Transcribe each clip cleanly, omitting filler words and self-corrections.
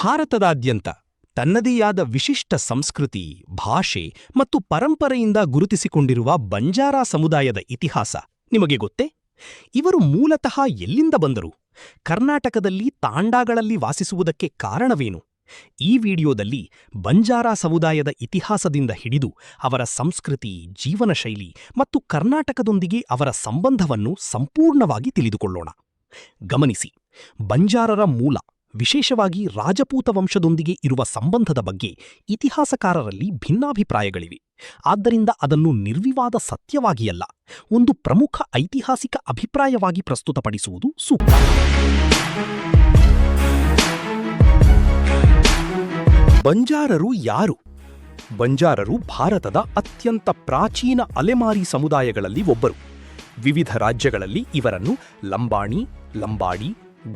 ಭಾರತದಾದ್ಯಂತ ತನ್ನದೇಯಾದ ವಿಶಿಷ್ಟ ಸಂಸ್ಕೃತಿ, ಭಾಷೆ ಮತ್ತು ಪರಂಪರೆಯಿಂದ ಗುರುತಿಸಿಕೊಂಡಿರುವ ಬಂಜಾರಾ ಸಮುದಾಯದ ಇತಿಹಾಸ ನಿಮಗೆ ಗೊತ್ತೇ? ಇವರು ಮೂಲತಃ ಎಲ್ಲಿಂದ ಬಂದರು? ಕರ್ನಾಟಕದಲ್ಲಿ ತಾಂಡಾಗಳಲ್ಲಿ ವಾಸಿಸುವುದಕ್ಕೆ ಕಾರಣವೇನು? ಈ ವಿಡಿಯೋದಲ್ಲಿ ಬಂಜಾರಾ ಸಮುದಾಯದ ಇತಿಹಾಸದಿಂದ ಹಿಡಿದು ಅವರ ಸಂಸ್ಕೃತಿ, ಜೀವನ ಶೈಲಿ ಮತ್ತು ಕರ್ನಾಟಕದೊಂದಿಗೆ ಅವರ ಸಂಬಂಧವನ್ನು ಸಂಪೂರ್ಣವಾಗಿ ತಿಳಿದುಕೊಳ್ಳೋಣ. ಗಮನಿಸಿ, ಬಂಜಾರರ ಮೂಲ, ವಿಶೇಷವಾಗಿ ರಾಜಪೂತ ವಂಶದೊಂದಿಗೆ ಇರುವ ಸಂಬಂಧದ ಬಗ್ಗೆ ಇತಿಹಾಸಕಾರರಲ್ಲಿ ಭಿನ್ನಾಭಿಪ್ರಾಯಗಳಿವೆ. ಆದ್ದರಿಂದ ಅದನ್ನು ನಿರ್ವಿವಾದ ಸತ್ಯವಾಗಿಯಲ್ಲ, ಒಂದು ಪ್ರಮುಖ ಐತಿಹಾಸಿಕ ಅಭಿಪ್ರಾಯವಾಗಿ ಪ್ರಸ್ತುತಪಡಿಸುವುದು ಸೂಕ್ತ. ಬಂಜಾರರು ಯಾರು? ಬಂಜಾರರು ಭಾರತದ ಅತ್ಯಂತ ಪ್ರಾಚೀನ ಅಲೆಮಾರಿ ಸಮುದಾಯಗಳಲ್ಲಿ ಒಬ್ಬರು. ವಿವಿಧ ರಾಜ್ಯಗಳಲ್ಲಿ ಇವರನ್ನು ಲಂಬಾಣಿ, ಲಂಬಾಡಿ,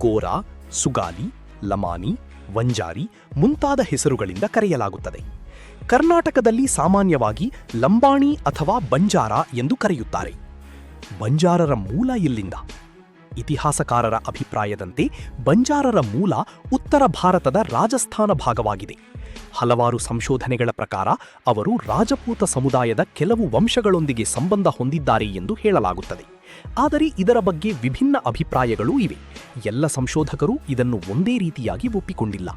ಗೋರಾ, ಸುಗಾಲಿ, ಲಮಾನಿ, ವಂಜಾರಿ ಮುಂತಾದ ಹೆಸರುಗಳಿಂದ ಕರೆಯಲಾಗುತ್ತದೆ. ಕರ್ನಾಟಕದಲ್ಲಿ ಸಾಮಾನ್ಯವಾಗಿ ಲಂಬಾಣಿ ಅಥವಾ ಬಂಜಾರ ಎಂದು ಕರೆಯುತ್ತಾರೆ. ಬಂಜಾರರ ಮೂಲ ಎಲ್ಲಿಂದ? ಇತಿಹಾಸಕಾರರ ಅಭಿಪ್ರಾಯದಂತೆ ಬಂಜಾರರ ಮೂಲ ಉತ್ತರ ಭಾರತದ ರಾಜಸ್ಥಾನ ಭಾಗವಾಗಿದೆ. ಹಲವಾರು ಸಂಶೋಧನೆಗಳ ಪ್ರಕಾರ ಅವರು ರಾಜಪೂತ ಸಮುದಾಯದ ಕೆಲವು ವಂಶಗಳೊಂದಿಗೆ ಸಂಬಂಧ ಹೊಂದಿದ್ದಾರೆ ಎಂದು ಹೇಳಲಾಗುತ್ತದೆ. ಆದರೆ ಇದರ ಬಗ್ಗೆ ವಿಭಿನ್ನ ಅಭಿಪ್ರಾಯಗಳೂ ಇವೆ. ಎಲ್ಲ ಸಂಶೋಧಕರು ಇದನ್ನು ಒಂದೇ ರೀತಿಯಾಗಿ ಒಪ್ಪಿಕೊಂಡಿಲ್ಲ.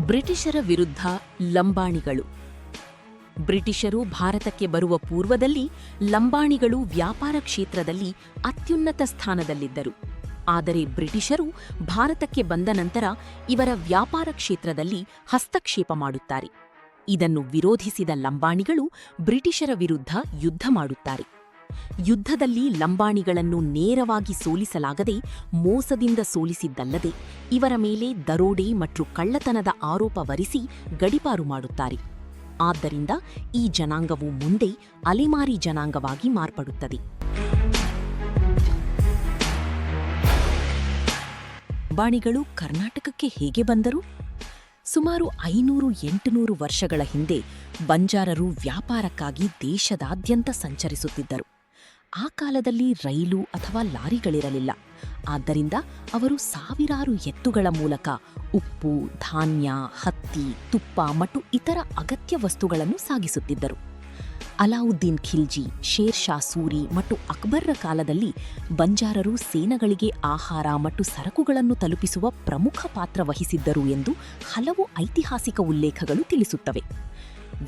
ಬ್ರಿಟಿಷರ ವಿರುದ್ಧ ಲಂಬಾಣಿಗಳು. ಬ್ರಿಟಿಷರು ಭಾರತಕ್ಕೆ ಬರುವ ಪೂರ್ವದಲ್ಲಿ ಲಂಬಾಣಿಗಳು ವ್ಯಾಪಾರ ಕ್ಷೇತ್ರದಲ್ಲಿ ಅತ್ಯುನ್ನತ ಸ್ಥಾನದಲ್ಲಿದ್ದರು. ಆದರೆ ಬ್ರಿಟಿಷರು ಭಾರತಕ್ಕೆ ಬಂದ ನಂತರ ಇವರ ವ್ಯಾಪಾರ ಕ್ಷೇತ್ರದಲ್ಲಿ ಹಸ್ತಕ್ಷೇಪ ಮಾಡುತ್ತಾರೆ. ಇದನ್ನು ವಿರೋಧಿಸಿದ ಲಂಬಾಣಿಗಳು ಬ್ರಿಟಿಷರ ವಿರುದ್ಧ ಯುದ್ಧ ಮಾಡುತ್ತಾರೆ. ಯುದ್ಧದಲ್ಲಿ ಲಂಬಾಣಿಗಳನ್ನು ನೇರವಾಗಿ ಸೋಲಿಸಲಾಗದೆ ಮೋಸದಿಂದ ಸೋಲಿಸಿದ್ದಲ್ಲದೆ ಇವರ ಮೇಲೆ ದರೋಡೆ ಮತ್ತು ಕಳ್ಳತನದ ಆರೋಪ ಹೊರಿಸಿ ಗಡೀಪಾರು ಮಾಡುತ್ತಾರೆ. ಆದ್ದರಿಂದ ಈ ಜನಾಂಗವು ಮುಂದೆ ಅಲೆಮಾರಿ ಜನಾಂಗವಾಗಿ ಮಾರ್ಪಡುತ್ತದೆ. ಲಂಬಾಣಿಗಳು ಕರ್ನಾಟಕಕ್ಕೆ ಹೇಗೆ ಬಂದರು? ಸುಮಾರು 500-800 ವರ್ಷಗಳ ಹಿಂದೆ ಬಂಜಾರರು ವ್ಯಾಪಾರಕ್ಕಾಗಿ ದೇಶದಾದ್ಯಂತ ಸಂಚರಿಸುತ್ತಿದ್ದರು. ಆ ಕಾಲದಲ್ಲಿ ರೈಲು ಅಥವಾ ಲಾರಿಗಳಿರಲಿಲ್ಲ. ಆದ್ದರಿಂದ ಅವರು ಸಾವಿರಾರು ಎತ್ತುಗಳ ಮೂಲಕ ಉಪ್ಪು, ಧಾನ್ಯ, ಹತ್ತಿ, ತುಪ್ಪ ಮತ್ತು ಇತರ ಅಗತ್ಯ ವಸ್ತುಗಳನ್ನು ಸಾಗಿಸುತ್ತಿದ್ದರು. ಅಲಾವುದ್ದೀನ್ ಖಿಲ್ಜಿ, ಶೇರ್ ಶಾ ಸೂರಿ ಮತ್ತು ಅಕ್ಬರ್ರ ಕಾಲದಲ್ಲಿ ಬಂಜಾರರು ಸೇನೆಗಳಿಗೆ ಆಹಾರ ಮತ್ತು ಸರಕುಗಳನ್ನು ತಲುಪಿಸುವ ಪ್ರಮುಖ ಪಾತ್ರ ವಹಿಸಿದ್ದರು ಎಂದು ಹಲವು ಐತಿಹಾಸಿಕ ಉಲ್ಲೇಖಗಳು ತಿಳಿಸುತ್ತವೆ.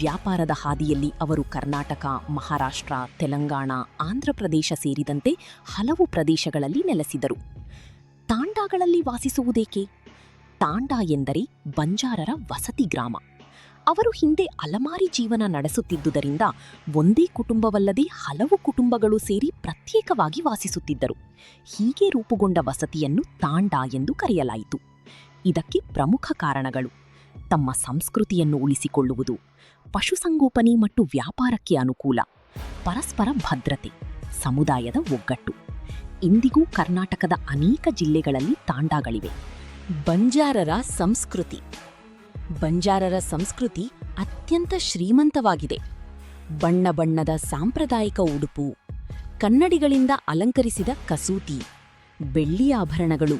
ವ್ಯಾಪಾರದ ಹಾದಿಯಲ್ಲಿ ಅವರು ಕರ್ನಾಟಕ, ಮಹಾರಾಷ್ಟ್ರ, ತೆಲಂಗಾಣ, ಆಂಧ್ರಪ್ರದೇಶ ಸೇರಿದಂತೆ ಹಲವು ಪ್ರದೇಶಗಳಲ್ಲಿ ನೆಲೆಸಿದರು. ತಾಂಡಾಗಳಲ್ಲಿ ವಾಸಿಸುವುದೇಕೆ? ತಾಂಡಾ ಎಂದರೆ ಬಂಜಾರರ ವಸತಿ ಗ್ರಾಮ. ಅವರು ಹಿಂದೆ ಅಲಮಾರಿ ಜೀವನ ನಡೆಸುತ್ತಿದ್ದುದರಿಂದ ಒಂದೇ ಕುಟುಂಬವಲ್ಲದೆ ಹಲವು ಕುಟುಂಬಗಳು ಸೇರಿ ಪ್ರತ್ಯೇಕವಾಗಿ ವಾಸಿಸುತ್ತಿದ್ದರು. ಹೀಗೆ ರೂಪುಗೊಂಡ ವಸತಿಯನ್ನು ತಾಂಡಾ ಎಂದು ಕರೆಯಲಾಯಿತು. ಇದಕ್ಕೆ ಪ್ರಮುಖ ಕಾರಣಗಳು: ತಮ್ಮ ಸಂಸ್ಕೃತಿಯನ್ನು ಉಳಿಸಿಕೊಳ್ಳುವುದು, ಪಶುಸಂಗೋಪನೆ ಮತ್ತು ವ್ಯಾಪಾರಕ್ಕೆ ಅನುಕೂಲ, ಪರಸ್ಪರ ಭದ್ರತೆ, ಸಮುದಾಯದ ಒಗ್ಗಟ್ಟು. ಇಂದಿಗೂ ಕರ್ನಾಟಕದ ಅನೇಕ ಜಿಲ್ಲೆಗಳಲ್ಲಿ ತಾಂಡಾಗಳಿವೆ. ಬಂಜಾರರ ಸಂಸ್ಕೃತಿ. ಬಂಜಾರರ ಸಂಸ್ಕೃತಿ ಅತ್ಯಂತ ಶ್ರೀಮಂತವಾಗಿದೆ. ಬಣ್ಣ ಬಣ್ಣದ ಸಾಂಪ್ರದಾಯಿಕ ಉಡುಪು, ಕನ್ನಡಿಗಳಿಂದ ಅಲಂಕರಿಸಿದ ಕಸೂತಿ, ಬೆಳ್ಳಿಯ ಆಭರಣಗಳು,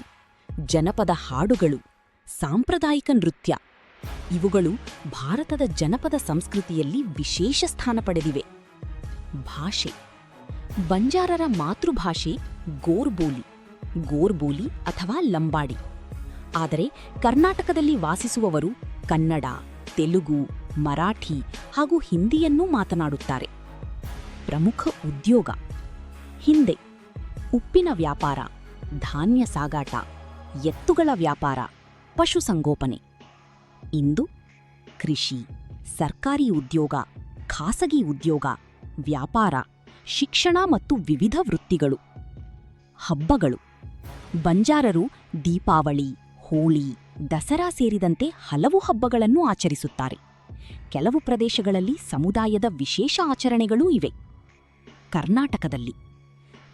ಜನಪದ ಹಾಡುಗಳು, ಸಾಂಪ್ರದಾಯಿಕ ನೃತ್ಯ ಇವುಗಳು ಭಾರತದ ಜನಪದ ಸಂಸ್ಕೃತಿಯಲ್ಲಿ ವಿಶೇಷ ಸ್ಥಾನ ಪಡೆದಿವೆ. ಭಾಷೆ. ಬಂಜಾರರ ಮಾತೃಭಾಷೆ ಗೋರ್ಬೋಲಿ ಅಥವಾ ಲಂಬಾಡಿ. ಆದರೆ ಕರ್ನಾಟಕದಲ್ಲಿ ವಾಸಿಸುವವರು ಕನ್ನಡ, ತೆಲುಗು, ಮರಾಠಿ ಹಾಗೂ ಹಿಂದಿಯನ್ನೂ ಮಾತನಾಡುತ್ತಾರೆ. ಪ್ರಮುಖ ಉದ್ಯೋಗ. ಹಿಂದೆ ಉಪ್ಪಿನ ವ್ಯಾಪಾರ, ಧಾನ್ಯ ಸಾಗಾಟ, ಎತ್ತುಗಳ ವ್ಯಾಪಾರ, ಪಶುಸಂಗೋಪನೆ. ಇಂದು ಕೃಷಿ, ಸರ್ಕಾರಿ ಉದ್ಯೋಗ, ಖಾಸಗಿ ಉದ್ಯೋಗ, ವ್ಯಾಪಾರ, ಶಿಕ್ಷಣ ಮತ್ತು ವಿವಿಧ ವೃತ್ತಿಗಳು. ಹಬ್ಬಗಳು. ಬಂಜಾರರು ದೀಪಾವಳಿ, ಹೋಳಿ, ದಸರಾ ಸೇರಿದಂತೆ ಹಲವು ಹಬ್ಬಗಳನ್ನು ಆಚರಿಸುತ್ತಾರೆ. ಕೆಲವು ಪ್ರದೇಶಗಳಲ್ಲಿ ಸಮುದಾಯದ ವಿಶೇಷ ಆಚರಣೆಗಳೂ ಇವೆ.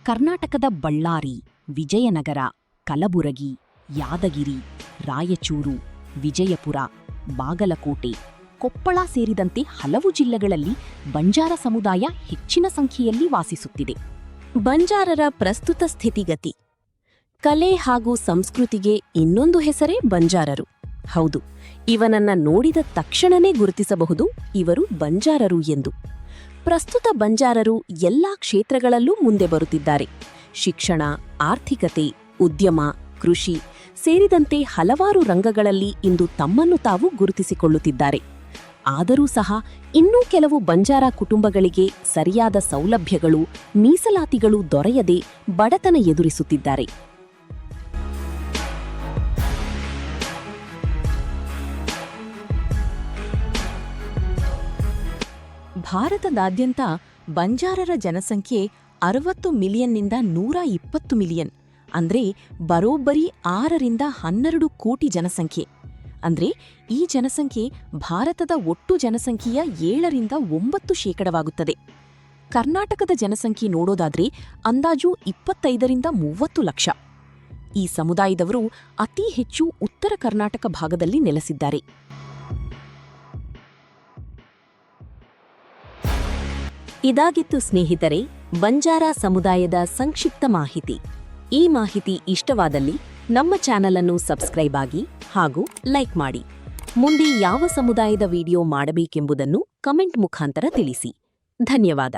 ಕರ್ನಾಟಕದ ಬಳ್ಳಾರಿ, ವಿಜಯನಗರ, ಕಲಬುರಗಿ, ಯಾದಗಿರಿ, ರಾಯಚೂರು, ವಿಜಯಪುರ, ಬಾಗಲಕೋಟೆ, ಕೊಪ್ಪಳ ಸೇರಿದಂತೆ ಹಲವು ಜಿಲ್ಲೆಗಳಲ್ಲಿ ಬಂಜಾರ ಸಮುದಾಯ ಹೆಚ್ಚಿನ ಸಂಖ್ಯೆಯಲ್ಲಿ ವಾಸಿಸುತ್ತಿದೆ. ಬಂಜಾರರ ಪ್ರಸ್ತುತ ಸ್ಥಿತಿಗತಿ. ಕಲೆ ಹಾಗೂ ಸಂಸ್ಕೃತಿಗೆ ಇನ್ನೊಂದು ಹೆಸರೇ ಬಂಜಾರರು. ಹೌದು, ಇವನನ್ನ ನೋಡಿದ ತಕ್ಷಣನೇ ಗುರುತಿಸಬಹುದು ಇವರು ಬಂಜಾರರು ಎಂದು. ಪ್ರಸ್ತುತ ಬಂಜಾರರು ಎಲ್ಲಾ ಕ್ಷೇತ್ರಗಳಲ್ಲೂ ಮುಂದೆ ಬರುತ್ತಿದ್ದಾರೆ. ಶಿಕ್ಷಣ, ಆರ್ಥಿಕತೆ, ಉದ್ಯಮ, ಕೃಷಿ ಸೇರಿದಂತೆ ಹಲವಾರು ರಂಗಗಳಲ್ಲಿ ಇಂದು ತಮ್ಮನ್ನು ತಾವು ಗುರುತಿಸಿಕೊಳ್ಳುತ್ತಿದ್ದಾರೆ. ಆದರೂ ಸಹ ಇನ್ನೂ ಕೆಲವು ಬಂಜಾರ ಕುಟುಂಬಗಳಿಗೆ ಸರಿಯಾದ ಸೌಲಭ್ಯಗಳು, ಮೀಸಲಾತಿಗಳು ದೊರೆಯದೆ ಬಡತನ ಎದುರಿಸುತ್ತಿದ್ದಾರೆ. ಭಾರತದಾದ್ಯಂತ ಬಂಜಾರರ ಜನಸಂಖ್ಯೆ 60 ಮಿಲಿಯನ್ನಿಂದ 120 ಮಿಲಿಯನ್, ಅಂದ್ರೆ ಬರೋಬ್ಬರಿ 6ರಿಂದ 12 ಕೋಟಿ ಜನಸಂಖ್ಯೆ. ಅಂದ್ರೆ ಈ ಜನಸಂಖ್ಯೆ ಭಾರತದ ಒಟ್ಟು ಜನಸಂಖ್ಯೆಯ 7ರಿಂದ 9%. ಕರ್ನಾಟಕದ ಜನಸಂಖ್ಯೆ ನೋಡೋದಾದ್ರೆ ಅಂದಾಜು 25ರಿಂದ 30 ಲಕ್ಷ. ಈ ಸಮುದಾಯದವರು ಅತಿ ಹೆಚ್ಚು ಉತ್ತರ ಕರ್ನಾಟಕ ಭಾಗದಲ್ಲಿ ನೆಲೆಸಿದ್ದಾರೆ. ಇದಾಗಿತ್ತು ಸ್ನೇಹಿತರೆ ಬಂಜಾರ ಸಮುದಾಯದ ಸಂಕ್ಷಿಪ್ತ ಮಾಹಿತಿ. ಈ ಮಾಹಿತಿ ಇಷ್ಟವಾದಲ್ಲಿ ನಮ್ಮ ಚಾನಲ್ ಅನ್ನು ಸಬ್ಸ್ಕ್ರೈಬ್ ಆಗಿ ಹಾಗೂ ಲೈಕ್ ಮಾಡಿ. ಮುಂದೆ ಯಾವ ಸಮುದಾಯದ ವಿಡಿಯೋ ಮಾಡಬೇಕೆಂಬುದನ್ನು ಕಮೆಂಟ್ ಮುಖಾಂತರ ತಿಳಿಸಿ. ಧನ್ಯವಾದ.